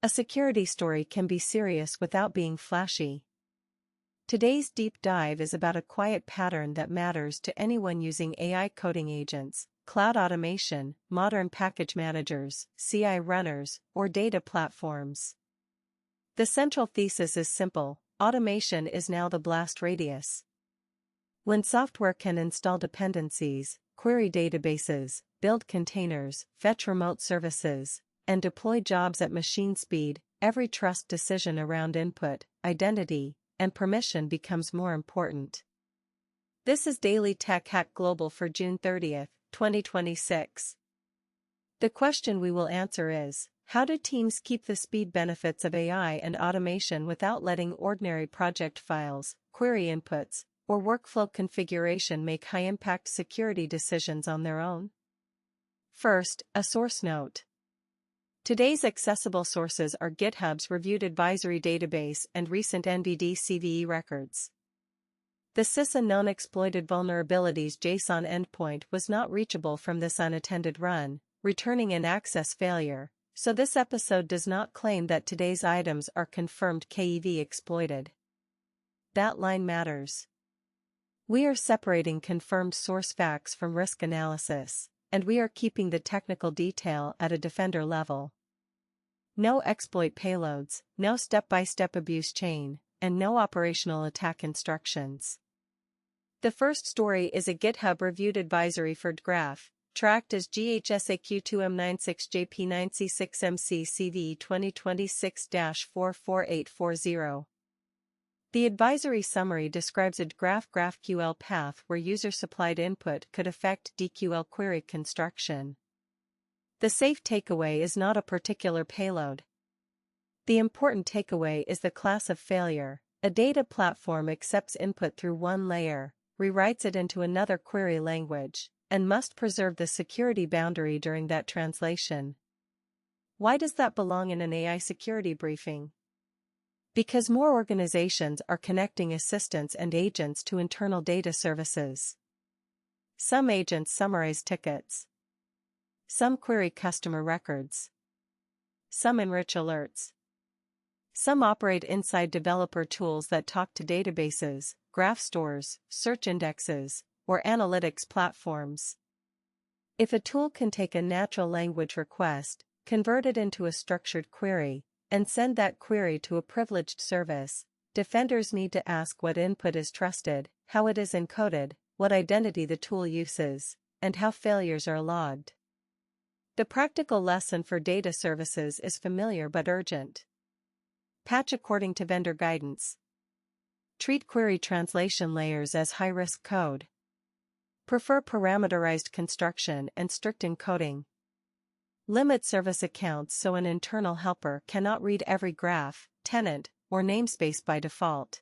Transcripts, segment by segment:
A security story can be serious without being flashy. Today's deep dive is about a quiet pattern that matters to anyone using AI coding agents, cloud automation, modern package managers, CI runners, or data platforms. The central thesis is simple: automation is now the blast radius. When software can install dependencies, query databases, build containers, fetch remote services, and deploy jobs at machine speed, every trust decision around input, identity, and permission becomes more important. This is Daily Tech Hack Global for June 30, 2026. The question we will answer is, how do teams keep the speed benefits of AI and automation without letting ordinary project files, query inputs, or workflow configuration make high-impact security decisions on their own? First, a source note. Today's accessible sources are GitHub's reviewed advisory database and recent NVD CVE records. The CISA known exploited vulnerabilities JSON endpoint was not reachable from this unattended run, returning an access failure, so this episode does not claim that today's items are confirmed KEV exploited. That line matters. We are separating confirmed source facts from risk analysis, and we are keeping the technical detail at a defender level. No exploit payloads, no step-by-step abuse chain, and no operational attack instructions. The first story is a GitHub reviewed advisory for DGraph, tracked as GHSAQ2M96JP9C6MC CV 2026-44840. The advisory summary describes a DGraph GraphQL path where user-supplied input could affect DQL query construction. The safe takeaway is not a particular payload. The important takeaway is the class of failure. A data platform accepts input through one layer, rewrites it into another query language, and must preserve the security boundary during that translation. Why does that belong in an AI security briefing? Because more organizations are connecting assistants and agents to internal data services. Some agents summarize tickets. Some query customer records. Some enrich alerts. Some operate inside developer tools that talk to databases, graph stores, search indexes, or analytics platforms. If a tool can take a natural language request, convert it into a structured query, and send that query to a privileged service, defenders need to ask what input is trusted, how it is encoded, what identity the tool uses, and how failures are logged. The practical lesson for data services is familiar but urgent. Patch according to vendor guidance. Treat query translation layers as high-risk code. Prefer parameterized construction and strict encoding. Limit service accounts so an internal helper cannot read every graph, tenant, or namespace by default.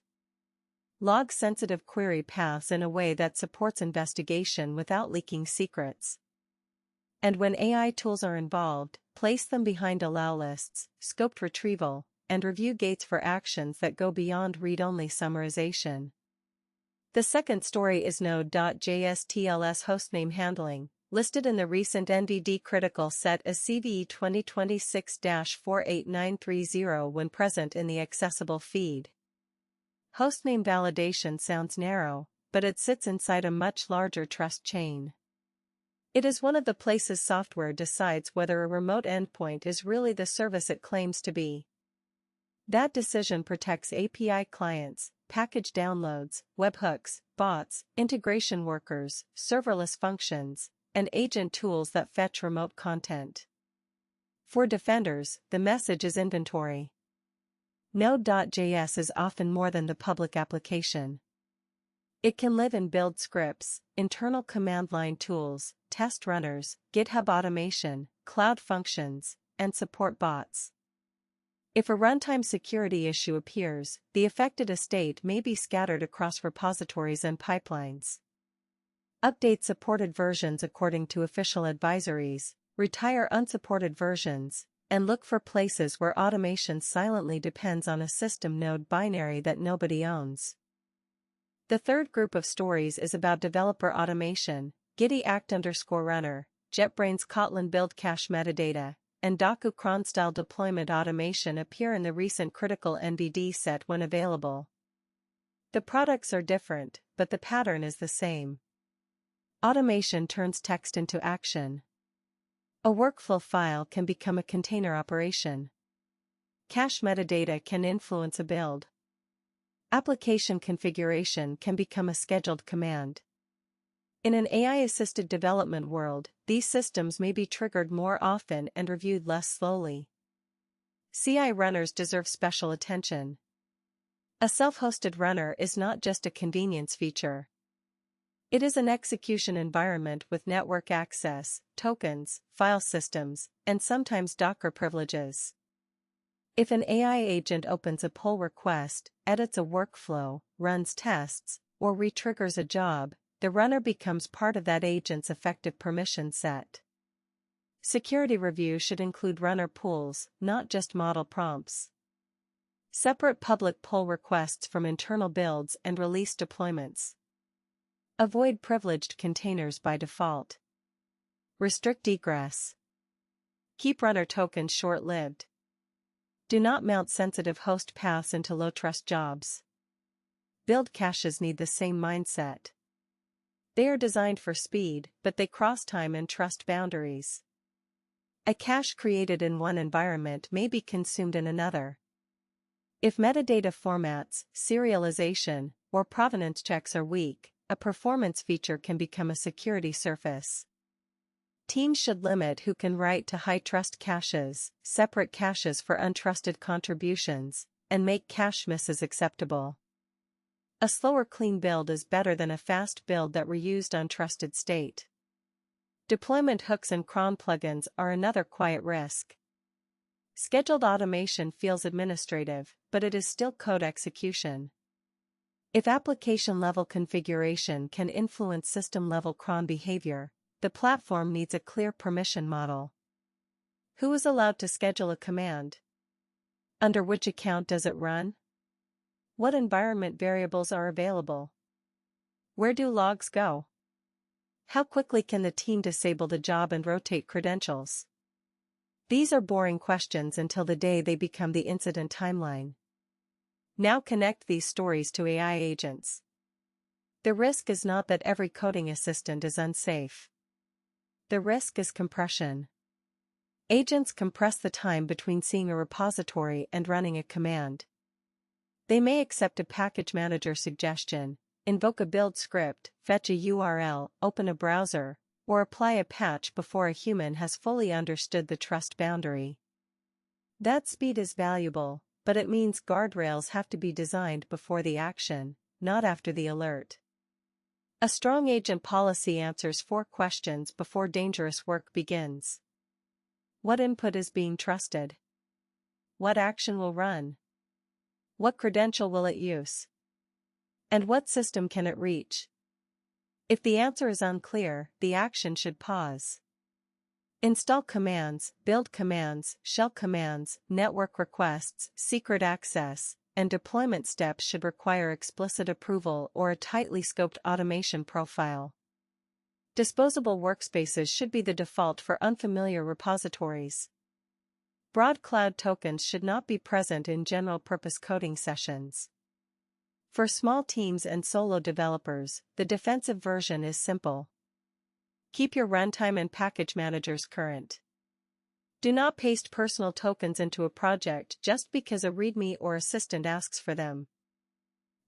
Log sensitive query paths in a way that supports investigation without leaking secrets. And when AI tools are involved, place them behind allow lists, scoped retrieval, and review gates for actions that go beyond read-only summarization. The second story is Node.js TLS hostname handling, listed in the recent NVD critical set as CVE 2026-48930 when present in the accessible feed. Hostname validation sounds narrow, but it sits inside a much larger trust chain. It is one of the places software decides whether a remote endpoint is really the service it claims to be. That decision protects API clients, package downloads, webhooks, bots, integration workers, serverless functions, and agent tools that fetch remote content. For defenders, the message is inventory. Node.js is often more than the public application. It can live in build scripts, internal command line tools, test runners, GitHub automation, cloud functions, and support bots. If a runtime security issue appears, the affected estate may be scattered across repositories and pipelines. Update supported versions according to official advisories, retire unsupported versions, and look for places where automation silently depends on a system node binary that nobody owns. The third group of stories is about developer automation, Gitty Act_runner, JetBrains Kotlin build cache metadata, and Docker cron-style deployment automation appear in the recent critical NBD set when available. The products are different, but the pattern is the same. Automation turns text into action. A workflow file can become a container operation. Cache metadata can influence a build. Application configuration can become a scheduled command. In an AI-assisted development world, these systems may be triggered more often and reviewed less slowly. CI runners deserve special attention. A self-hosted runner is not just a convenience feature. It is an execution environment with network access, tokens, file systems, and sometimes Docker privileges. If an AI agent opens a pull request, edits a workflow, runs tests, or retriggers a job, the runner becomes part of that agent's effective permission set. Security review should include runner pools, not just model prompts. Separate public pull requests from internal builds and release deployments. Avoid privileged containers by default. Restrict egress. Keep runner tokens short-lived. Do not mount sensitive host paths into low-trust jobs. Build caches need the same mindset. They are designed for speed, but they cross time and trust boundaries. A cache created in one environment may be consumed in another. If metadata formats, serialization, or provenance checks are weak, a performance feature can become a security surface. Teams should limit who can write to high-trust caches, separate caches for untrusted contributions, and make cache misses acceptable. A slower clean build is better than a fast build that reused untrusted state. Deployment hooks and cron plugins are another quiet risk. Scheduled automation feels administrative, but it is still code execution. If application-level configuration can influence system-level cron behavior, the platform needs a clear permission model. Who is allowed to schedule a command? Under which account does it run? What environment variables are available? Where do logs go? How quickly can the team disable the job and rotate credentials? These are boring questions until the day they become the incident timeline. Now connect these stories to AI agents. The risk is not that every coding assistant is unsafe. The risk is compression. Agents compress the time between seeing a repository and running a command. They may accept a package manager suggestion, invoke a build script, fetch a URL, open a browser, or apply a patch before a human has fully understood the trust boundary. That speed is valuable, but it means guardrails have to be designed before the action, not after the alert. A strong agent policy answers 4 questions before dangerous work begins. What input is being trusted? What action will run? What credential will it use? And what system can it reach? If the answer is unclear, the action should pause. Install commands, build commands, shell commands, network requests, secret access, and deployment steps should require explicit approval or a tightly scoped automation profile. Disposable workspaces should be the default for unfamiliar repositories. Broad cloud tokens should not be present in general-purpose coding sessions. For small teams and solo developers, the defensive version is simple. Keep your runtime and package managers current. Do not paste personal tokens into a project just because a README or assistant asks for them.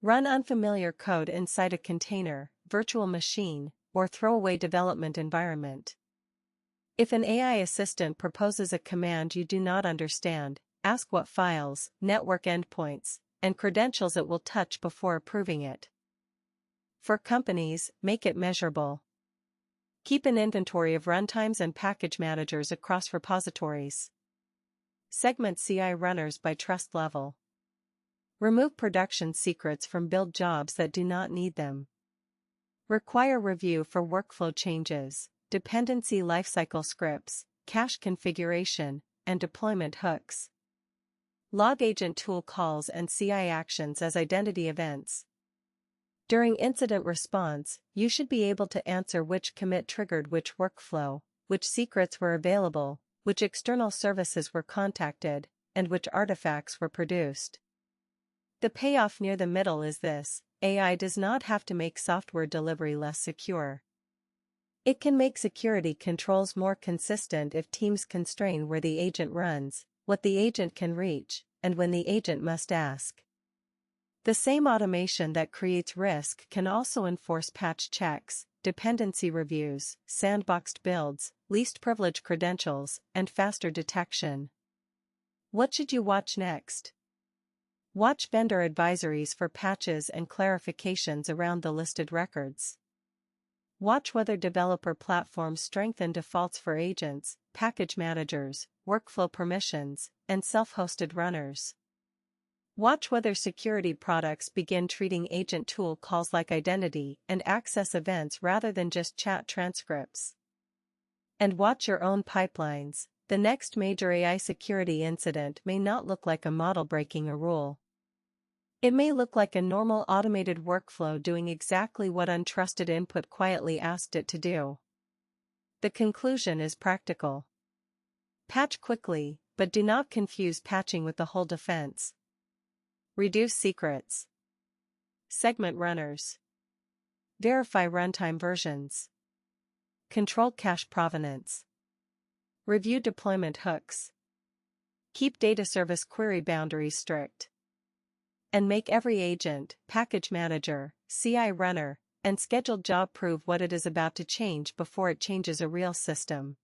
Run unfamiliar code inside a container, virtual machine, or throwaway development environment. If an AI assistant proposes a command you do not understand, ask what files, network endpoints, and credentials it will touch before approving it. For companies, make it measurable. Keep an inventory of runtimes and package managers across repositories. Segment CI runners by trust level. Remove production secrets from build jobs that do not need them. Require review for workflow changes, dependency lifecycle scripts, cache configuration, and deployment hooks. Log agent tool calls and CI actions as identity events. During incident response, you should be able to answer which commit triggered which workflow, which secrets were available, which external services were contacted, and which artifacts were produced. The payoff near the middle is this: AI does not have to make software delivery less secure. It can make security controls more consistent if teams constrain where the agent runs, what the agent can reach, and when the agent must ask. The same automation that creates risk can also enforce patch checks, dependency reviews, sandboxed builds, least privilege credentials, and faster detection. What should you watch next? Watch vendor advisories for patches and clarifications around the listed records. Watch whether developer platforms strengthen defaults for agents, package managers, workflow permissions, and self-hosted runners. Watch whether security products begin treating agent tool calls like identity and access events rather than just chat transcripts. And watch your own pipelines. The next major AI security incident may not look like a model breaking a rule. It may look like a normal automated workflow doing exactly what untrusted input quietly asked it to do. The conclusion is practical. Patch quickly, but do not confuse patching with the whole defense. Reduce secrets. Segment runners. Verify runtime versions. Control cache provenance. Review deployment hooks. Keep data service query boundaries strict. And make every agent, package manager, CI runner, and scheduled job prove what it is about to change before it changes a real system.